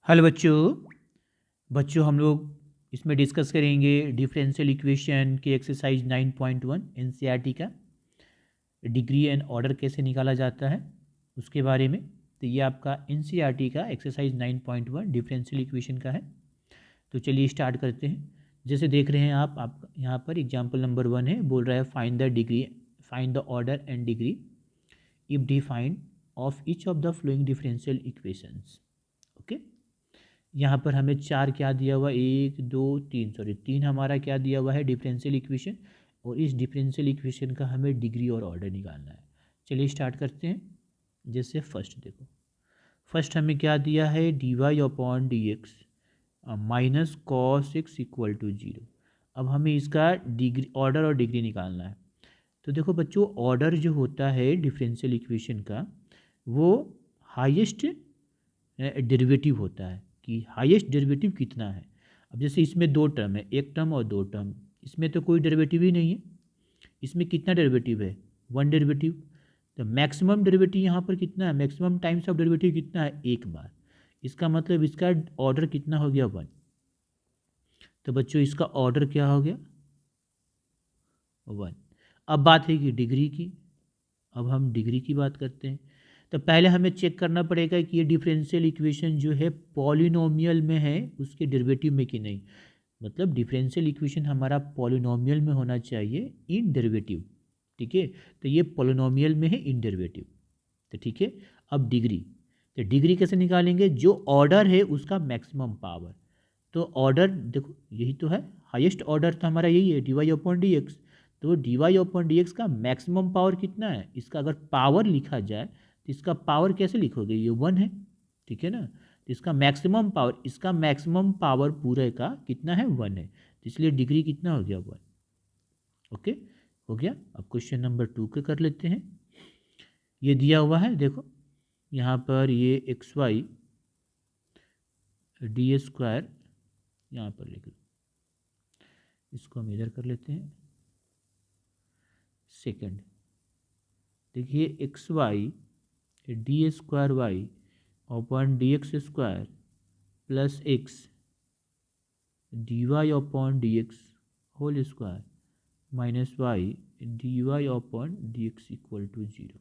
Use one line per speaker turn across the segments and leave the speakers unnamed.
Hello बच्चों हम लोग इसमें डिस्कस करेंगे डिफरेंशियल इक्वेशन के एक्सरसाइज 9.1 एनसीईआरटी का डिग्री एंड ऑर्डर कैसे निकाला जाता है उसके बारे में। तो ये आपका एनसीईआरटी का एक्सरसाइज 9.1 डिफरेंशियल इक्वेशन का है। तो चलिए स्टार्ट करते हैं। जैसे देख रहे हैं आप यहाँ पर एग्जाम्पल नंबर 1 है, बोल रहा है find the order and degree if defined of each of the flowing differential equations. Okay, यहाँ पर हमें चार क्या दिया हुआ, तीन हमारा क्या दिया हुआ है डिफरेंशियल इक्वेशन, और इस डिफरेंशियल इक्वेशन का हमें डिग्री और ऑर्डर निकालना है। चलिए स्टार्ट करते हैं। जैसे फर्स्ट देखो, फर्स्ट हमें क्या दिया है, dy upon D X minus cos X equal to 0। अब हमें इसका डिग्री ऑर्डर और डिग्री निकालना है। तो देखो बच्चों, ऑर्डर जो होता है डिफरेंशियल इक्वेशन का वो हाईएस्ट डेरिवेटिव होता है कि हाईएस्ट डेरिवेटिव कितना है। अब जैसे इसमें दो टर्म है, एक टर्म और दो टर्म, इसमें तो कोई डेरिवेटिव ही नहीं है। इसमें कितना डेरिवेटिव है, वन डेरिवेटिव। तो मैक्सिमम डेरिवेटिव यहाँ पर कितना है, मैक्सिमम टाइम्स ऑफ डेरिवेटिव कितना है, एक बार। इसका मतलब इसका ऑर्डर कितना हो गया, वन। तो बच्चों इसका ऑर्डर क्या हो गया, वन। अब बात है कि डिग्री की। अब हम डिग्री की बात करते हैं। तो पहले हमें चेक करना पड़ेगा कि ये डिफरेंशियल इक्वेशन जो है पॉलिनोमियल में है उसके डेरिवेटिव में कि नहीं। मतलब डिफरेंशियल इक्वेशन हमारा पॉलिनोमियल में होना चाहिए इन डेरिवेटिव। ठीक है, तो ये पॉलिनोमियल में है इन डेरिवेटिव। तो ठीक है, अब डिग्री। तो डिग्री कैसे निकालेंगे, जो ऑर्डर है उसका मैक्सिमम पावर। तो ऑर्डर देखो यही तो है, हाईएस्ट ऑर्डर तो हमारा यही है, D Y upon D X. तो D Y upon D X का मैक्सिमम पावर कितना है, इसका अगर पावर लिखा जाए तो इसका पावर कैसे लिखोगे, ये वन है। ठीक है ना, तो इसका मैक्सिमम पावर पूरे का कितना है, वन है। तो इसलिए डिग्री कितना हो गया, वन। ओके, हो गया। अब क्वेश्चन नंबर 2 के कर लेते हैं। ये दिया हुआ है देखो, यहाँ पर ये एक्स वाई डी स्क्वायर यहाँ पर लिख लो, इसको हम इधर कर लेते हैं। सेकंड देखिए, X Y D square Y upon D X square plus X D Y upon D X whole square minus Y D Y upon D X equal to 0।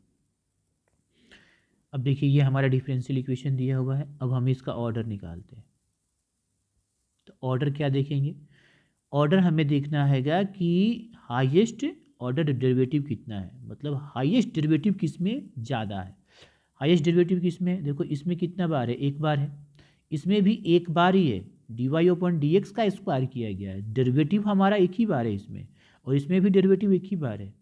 अब देखिए ये हमारा डिफरेंशियल इक्वेशन दिया हुआ है। अब हम इसका ऑर्डर निकालते हैं। तो ऑर्डर क्या देखेंगे, ऑर्डर हमें देखना हैगा कि हाईएस्ट ऑर्डर डेरिवेटिव कितना है, मतलब हाईएस्ट डेरिवेटिव किस में ज़्यादा है। हाईएस्ट डेरिवेटिव किस में, देखो इसमें कितना बार है, एक बार है। इसमें भी एक बार ही है, D Y open D X का स्क्वायर किया गया है। डेरिवेटिव हमारा एक ही बार है इसमें, और इसमें भी डेरिवेटिव एक ही बार है।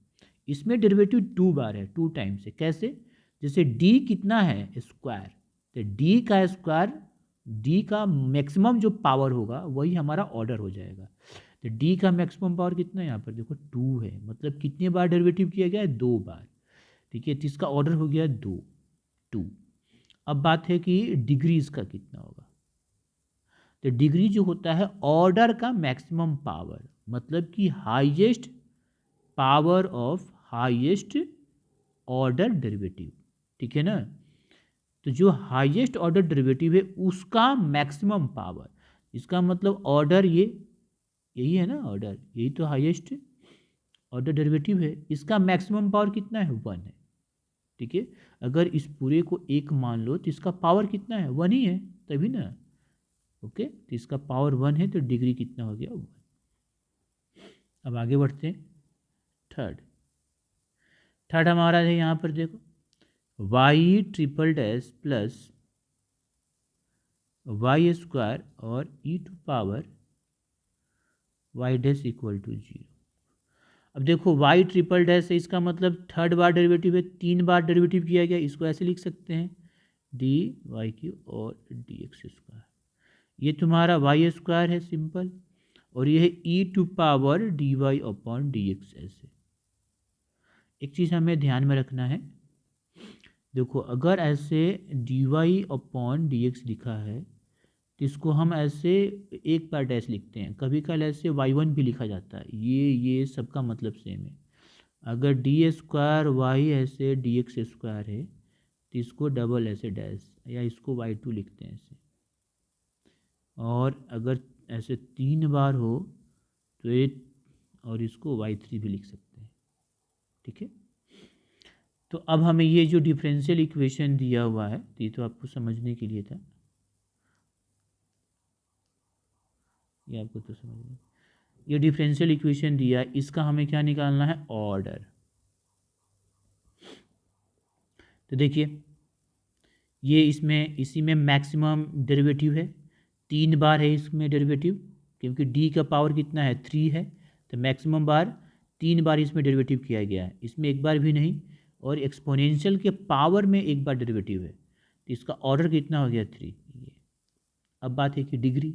इसमें डेरिवेटिव टू बार है, टू टाइम्स है। कैसे, जैसे डी कितना है, स्क्वायर। तो डी का स्क्वायर, डी का मैक्सिमम जो पावर होगा वही हमारा ऑर्डर हो जाएगा। तो डी का मैक्सिमम पावर कितना है, यहाँ पर देखो टू है, मतलब कितने बार डेरिवेटिव किया गया है, दो बार। ठीक है, तो इसका ऑर्डर हो गया दो, टू। अब बात है कि डिग्री इसका कितना होगा। तो डिग्री जो होता है ऑर्डर का मैक्सिमम पावर, मतलब कि highest power of highest order derivative. ठीक है ना, तो जो हाईएस्ट ऑर्डर डेरिवेटिव है उसका मैक्सिमम पावर। इसका मतलब ऑर्डर ये यही है ना, ऑर्डर यही तो हाईएस्ट ऑर्डर डेरिवेटिव है। इसका मैक्सिमम पावर कितना है, वन है। ठीक है, अगर इस पूरे को एक मान लो तो इसका पावर कितना है, वन ही है, तभी ना। ओके, तो इसका पावर वन है, तो डिग्री कितना हो गया, वन। अब आगे बढ़ते हैं। थर्ड थर्ड हमारा है यहाँ पर देखो, Y triple dash plus Y square और E to power Y dash equal to 0। अब देखो वाई ट्रिपल डैश है, इसका मतलब थर्ड बार डेरिवेटिव है, तीन बार डेरिवेटिव किया गया। इसको ऐसे लिख सकते हैं, डी वाई क्यू और डी एक्स स्क्वायर। ये तुम्हारा वाई स्क्वायर है सिंपल, और ये है E to power D Y upon D X. ऐसे एक चीज़ हमें ध्यान में रखना है, देखो अगर ऐसे D Y upon D X लिखा है तो इसको हम ऐसे एक बार डैश लिखते हैं, कभी कल ऐसे वाई वन भी लिखा जाता है। ये सबका मतलब सेम है। अगर डी स्क्वायर वाई ऐसे डी एक्स स्क्वायर है तो इसको डबल ऐसे डैश, या इसको वाई टू लिखते हैं ऐसे। और अगर ऐसे 3 बार हो तो ये, और इसको y3 भी लिख सकते हैं। ठीक है, तो अब हमें ये जो डिफरेंशियल इक्वेशन दिया हुआ है, तो ये तो आपको समझने के लिए था, ये आपको तो समझना, ये डिफरेंशियल इक्वेशन दिया है, इसका हमें क्या निकालना है, ऑर्डर। तो देखिए ये इसमें, इसी में मैक्सिमम डेरिवेटिव है, 3 बार है इसमें डेरिवेटिव, क्योंकि डी का पावर कितना है, 3 है, तो मैक्सिमम बार 3 बार इसमें डेरिवेटिव किया गया है, इसमें एक बार भी नहीं, और एक्सपोनेंशियल के पावर में एक बार डेरिवेटिव है, तो इसका ऑर्डर कितना हो गया, 3। ये अब बात है कि डिग्री,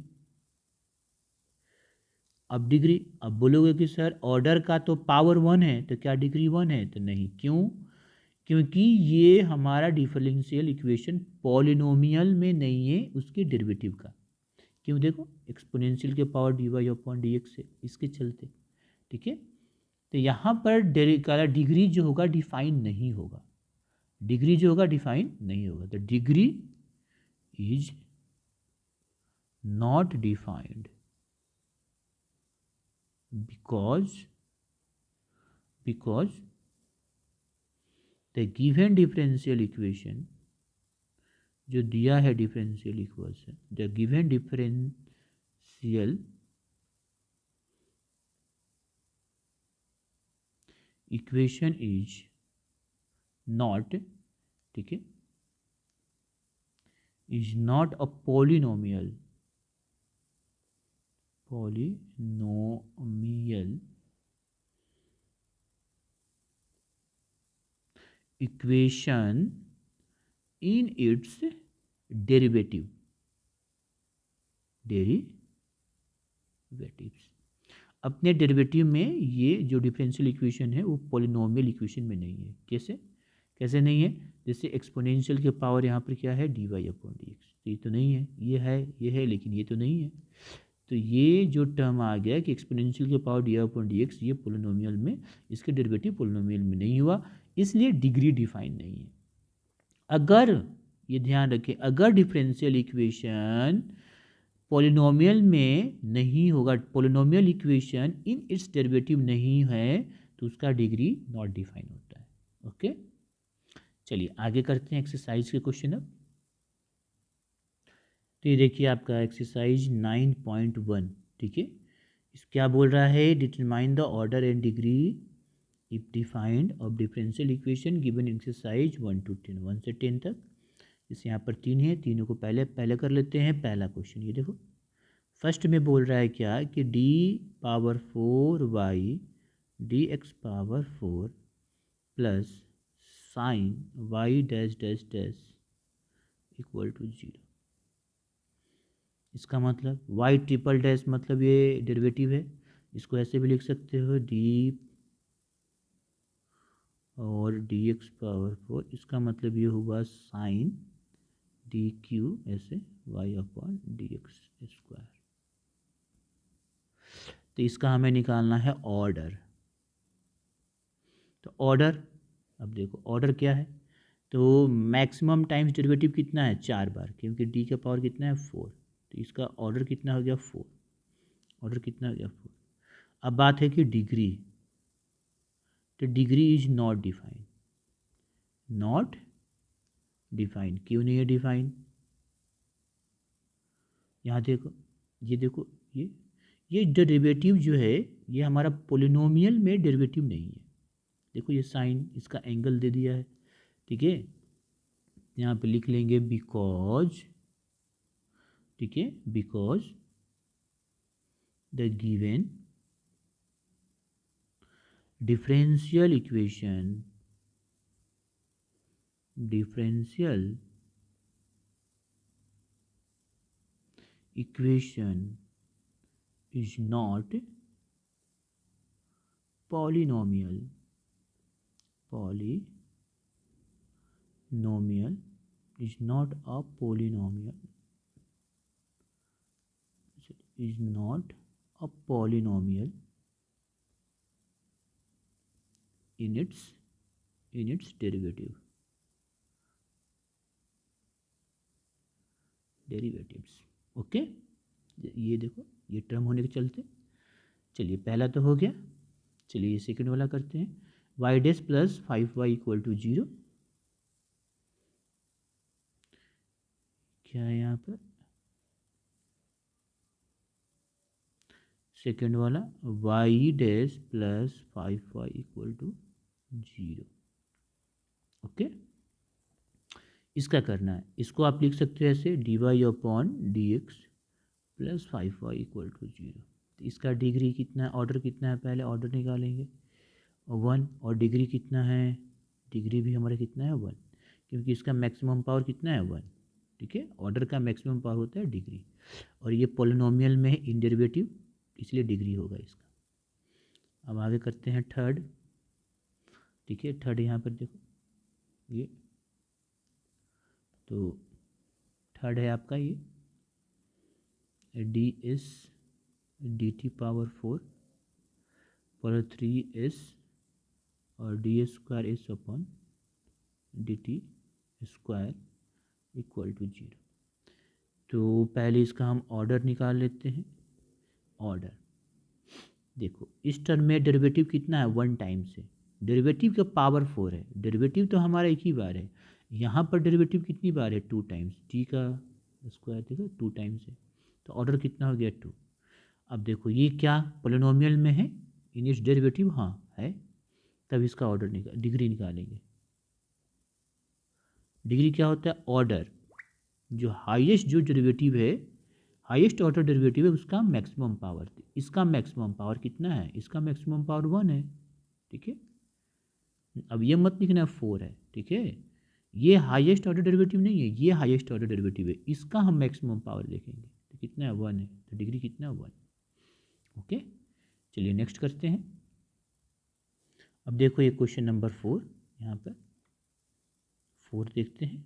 अब डिग्री, अब बोलोगे कि सर ऑर्डर का तो पावर 1 है, तो क्या डिग्री 1 है, तो नहीं, क्यों, क्योंकि ये हमारा डिफरेंशियल इक्वेशन पॉलिनोमियल में नहीं है उसके डेरिवेटिव का, क्यों, देखो एक्सपोनेंशियल के पावर dy/dx है, इसके चलते। ठीक है, तो यहाँ पर डिग्री जो होगा डिफाइन नहीं होगा, डिग्री जो होगा डिफाइन नहीं होगा, तो degree is not defined because the given differential equation जो दिया है differential equation, the given differential equation is not, ठीक है, is not a polynomial equation in its derivatives, अपने डेरिवेटिव में ये जो डिफरेंशियल इक्वेशन है वो पॉलिनोमियल इक्वेशन में नहीं है। कैसे, कैसे नहीं है, जैसे एक्सपोनेंशियल के पावर यहाँ पर क्या है, dy/dx, तो ये तो नहीं है, ये है लेकिन ये तो नहीं है, तो ये जो टर्म आ गया कि एक्सपोनेंशियल के पावर dy/dx, ये पॉलिनोमियल में, इसके डेरिवेटिव पॉलिनोमियल में नहीं हुआ, इसलिए डिग्री डिफाइन नहीं है। अगर, ये ध्यान रखें, अगर डिफरेंशियल इक्वेशन पॉलिनोमियल में नहीं होगा, polynomial equation in its derivative नहीं है, तो उसका डिग्री नॉट डिफाइन होता है। ओके, चलिए आगे करते हैं एक्सरसाइज के क्वेश्चन। अब तो ये देखिए आपका एक्सरसाइज 9.1, ठीक है, इस क्या बोल रहा है, determine the order and degree if defined of differential equation given exercise 1 to 10, 1 से 10 तक। जैसे यहाँ पर 3 है, तीनों को पहले पहले कर लेते हैं। पहला क्वेश्चन ये देखो, फर्स्ट में बोल रहा है क्या कि d⁴y dx⁴ plus sine y dash dash dash equal to 0। इसका मतलब y⁻⁻, मतलब ये डेरिवेटिव है, इसको ऐसे भी लिख सकते हो d और dx⁴, इसका मतलब ये हुआ साइन dq ऐसे y/dx²। तो इसका हमें निकालना है ऑर्डर। तो ऑर्डर, अब देखो ऑर्डर क्या है, तो मैक्सिमम टाइम्स डेरिवेटिव कितना है, 4 बार, क्योंकि डी का पावर कितना है, 4, तो इसका ऑर्डर कितना हो गया, 4, ऑर्डर कितना हो गया, 4। अब बात है कि डिग्री, तो degree is not defined, not defined, क्यों नहीं है डिफाइंड, यहाँ देखो, ये देखो, ये डेरिवेटिव जो है ये हमारा पोलिनोमियल में डेरिवेटिव नहीं है। देखो ये साइन, इसका एंगल दे दिया है, ठीक है, यहाँ पे लिख लेंगे बिकॉज, ठीक है, because the given differential equation is not polynomial is not a polynomial, is not a polynomial in its derivatives। Okay, ये देखो ये टर्म होने के चलते। चलिए पहला तो हो गया, चलिए सेकंड वाला करते हैं। Y dash plus 5y equal to 0, क्या है यहाँ पर सेकेंड वाला, Y dash plus 5y equal to 0। Okay, इसका करना है, इसको आप लिख सकते हो ऐसे dy upon dx plus 5y equal to 0। तो इसका डिग्री कितना है, ऑर्डर कितना है, पहले ऑर्डर निकालेंगे, 1। और डिग्री कितना है, डिग्री भी हमारा कितना है 1, क्योंकि इसका मैक्सिमम पावर कितना है 1। ठीक है, ऑर्डर का मैक्सिमम पावर होता है डिग्री, और ये पोलिनोमियल में है इनडेरिवेटिव, इसलिए डिग्री होगा इसका। अब आगे करते हैं थर्ड। ठीक है, थर्ड यहाँ पर देखो ये, तो थर्ड है आपका ये D S D T power 4 पर 3s और D S square S upon D T square equal to 0। तो पहले इसका हम ऑर्डर निकाल लेते हैं। ऑर्डर देखो, इस टर्म में डेरिवेटिव कितना है 1 टाइम से, डेरिवेटिव का पावर 4 है, डेरिवेटिव तो हमारा एक ही बार है, यहाँ पर डेरिवेटिव कितनी बार है 2 टाइम्स, टी का स्क्वायर देखो 2 टाइम्स है, तो ऑर्डर कितना हो गया 2। अब देखो ये क्या पोलिनोमियल में है, इनिट्स डेरिवेटिव हाँ है, तब इसका ऑर्डर डिग्री निकालेंगे। डिग्री क्या होता है, ऑर्डर, जो हाईएस्ट जो डेरिवेटिव है, हाईएस्ट ऑर्डर डेरिवेटिव है उसका मैक्सिमम पावर। इसका मैक्सिमम पावर कितना है, इसका मैक्सिमम पावर 1 है। ठीक है, अब ये मत लिखना 4 है। ठीक है, ये हाईएस्ट ऑर्डर डेरिवेटिव नहीं है, ये हाईएस्ट ऑर्डर डेरिवेटिव है, इसका हम मैक्सिमम पावर लिखेंगे, तो कितना है 1 है, तो डिग्री कितना है 1। ओके, चलिए नेक्स्ट करते हैं। अब देखो ये क्वेश्चन नंबर 4, यहाँ पर 4 देखते हैं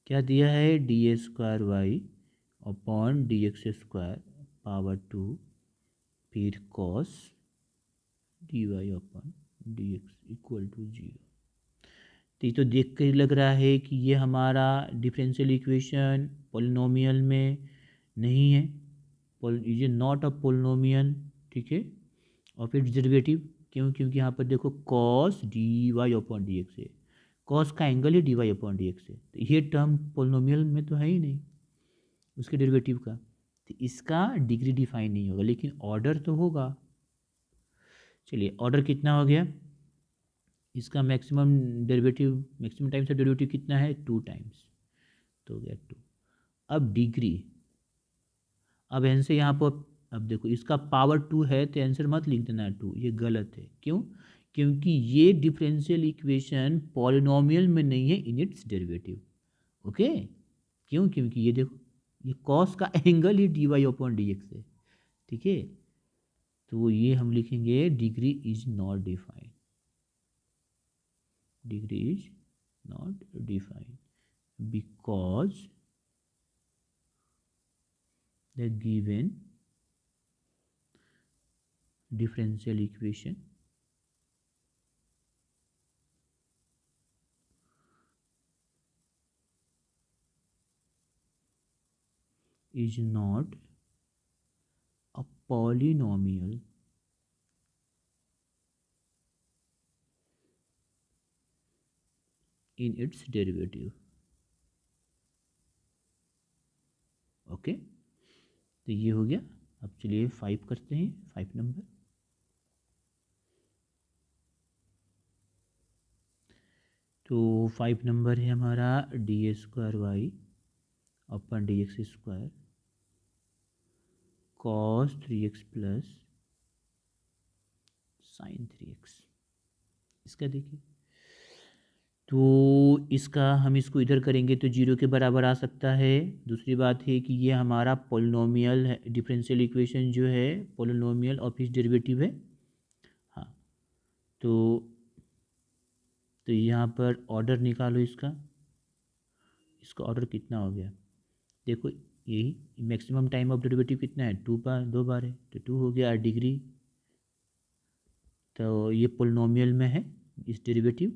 क्या दिया है, D A square Y upon D X square power 2 फिर cos D Y upon D X equal to 0। तो ये तो देख कर लग रहा है कि ये हमारा डिफरेंशियल इक्वेशन पोलिनोमियल में नहीं है, ये नॉट अ पोलिनोमियल। ठीक है, और फिर डेरिवेटिव क्यों, क्योंकि यहाँ पर देखो cos D Y upon D X है, कॉस का एंगल ही D Y upon D X है, तो ये टर्म पोलिनोमियल में तो है ही नहीं उसके डेरिवेटिव का, तो इसका डिग्री डिफाइन नहीं होगा, लेकिन ऑर्डर तो होगा। चलिए ऑर्डर कितना हो गया, इसका मैक्सिमम डेरिवेटिव, मैक्सिमम टाइम्स का डेरिवेटिव कितना है 2 टाइम्स, तो हो गया 2। अब डिग्री, अब आंसर यहाँ पर, अब देखो इसका पावर 2 है तो आंसर मत लिख देना 2, ये गलत है। क्यों, क्योंकि ये डिफरेंशियल इक्वेशन पॉलिनोमियल में नहीं है इन इट्स डेरिवेटिव। ओके, क्यों, क्योंकि ये देखो ये कॉस का एंगल ही D Y upon D X है। ठीक है, तो ये हम लिखेंगे degree is not defined, degree is not defined because the given differential equation is not a polynomial in its derivative। Okay, तो ये हो गया। अब चलिए 5 करते हैं, 5 नंबर। तो 5 नंबर है हमारा D A square Y upon D X square cos 3x plus sine 3x। इसका देखिए, तो इसका हम इसको इधर करेंगे तो 0 के बराबर आ सकता है। दूसरी बात है कि ये हमारा पोलिनोमियल है, डिफरेंशियल इक्वेशन जो है पोलिनोमियल ऑफ इस डेरिवेटिव है। हाँ, तो यहाँ पर ऑर्डर निकालो इसका, इसका ऑर्डर कितना हो गया, देखो यही मैक्सिमम टाइम ऑफ डेरिवेटिव कितना है 2 बार, 2 बार है, तो 2 हो गया डिग्री। तो ये पोलिनोमियल में है इस डेरिवेटिव,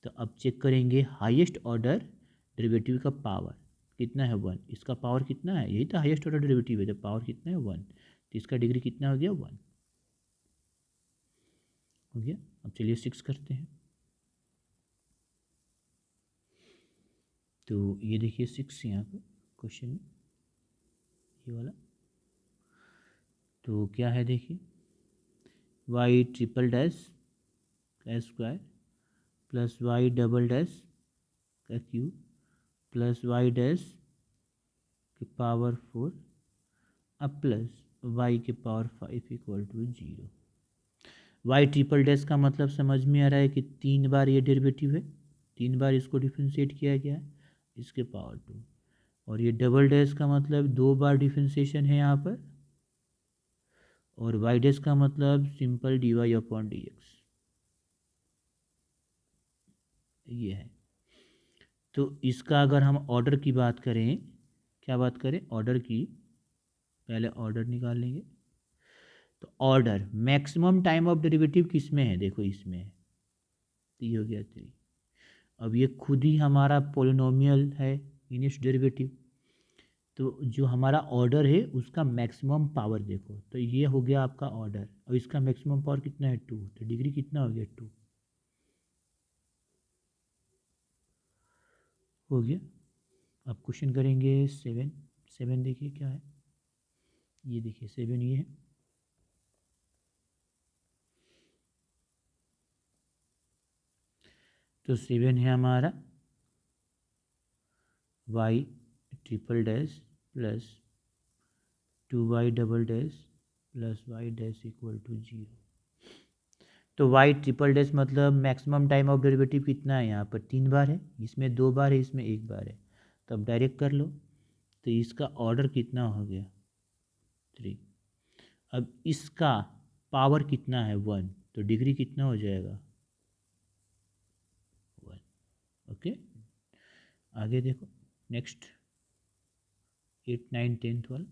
तो अब चेक करेंगे हाईएस्ट ऑर्डर डेरिवेटिव का पावर, कितना है 1, इसका पावर कितना है, यही तो हाईएस्ट ऑर्डर डेरिवेटिव है, जब पावर कितना है 1 तो इसका डिग्री कितना हो गया 1 हो गया। अब चलिए 6 करते हैं। तो ये देखिए 6 यहाँ पर क्वेश्चन में ये वाला, तो क्या है देखिए वाई ट्रिपल डैश का square plus Y double dash का क्यूब प्लस वाई डैश के पावर 4 अब प्लस वाई के power 5 equal to 0। Y triple dash का मतलब समझ में आ रहा है कि 3 बार ये डेरिवेटिव है, 3 बार इसको डिफ्रेंशिएट किया गया है इसके पावर 2, और ये डबल डैश का मतलब 2 बार डिफ्रेंशिएशन है यहाँ पर, और वाई डैश का मतलब simple D Y upon D X ये है। तो इसका अगर हम ऑर्डर की बात करें, क्या बात करें ऑर्डर की, पहले ऑर्डर निकाल लेंगे। तो order maximum time of derivative किस में है, देखो इसमें है, तो ये हो गया 3। अब ये खुद ही हमारा पोलिनोमियल है इनिशियल डेरिवेटिव, तो जो हमारा ऑर्डर है उसका मैक्सिमम पावर देखो, तो ये हो गया आपका ऑर्डर, और इसका मैक्सिमम पावर कितना है 2, तो डिग्री कितना हो गया 2 हो गया। अब क्वेश्चन करेंगे 7। 7 देखिए क्या है, ये देखिए 7 ये है, तो 7 है हमारा Y triple dash plus 2y double dash plus Y dash equal to 0। तो वाई ट्रिपल डैश मतलब मैक्सिमम टाइम ऑफ डेरिवेटिव कितना है, यहाँ पर 3 बार है, इसमें 2 बार है, इसमें 1 बार है, तो अब डायरेक्ट कर लो, तो इसका ऑर्डर कितना हो गया 3। अब इसका पावर कितना है 1, तो डिग्री कितना हो जाएगा 1। ओके, आगे देखो नेक्स्ट 8, 9, 10, 12।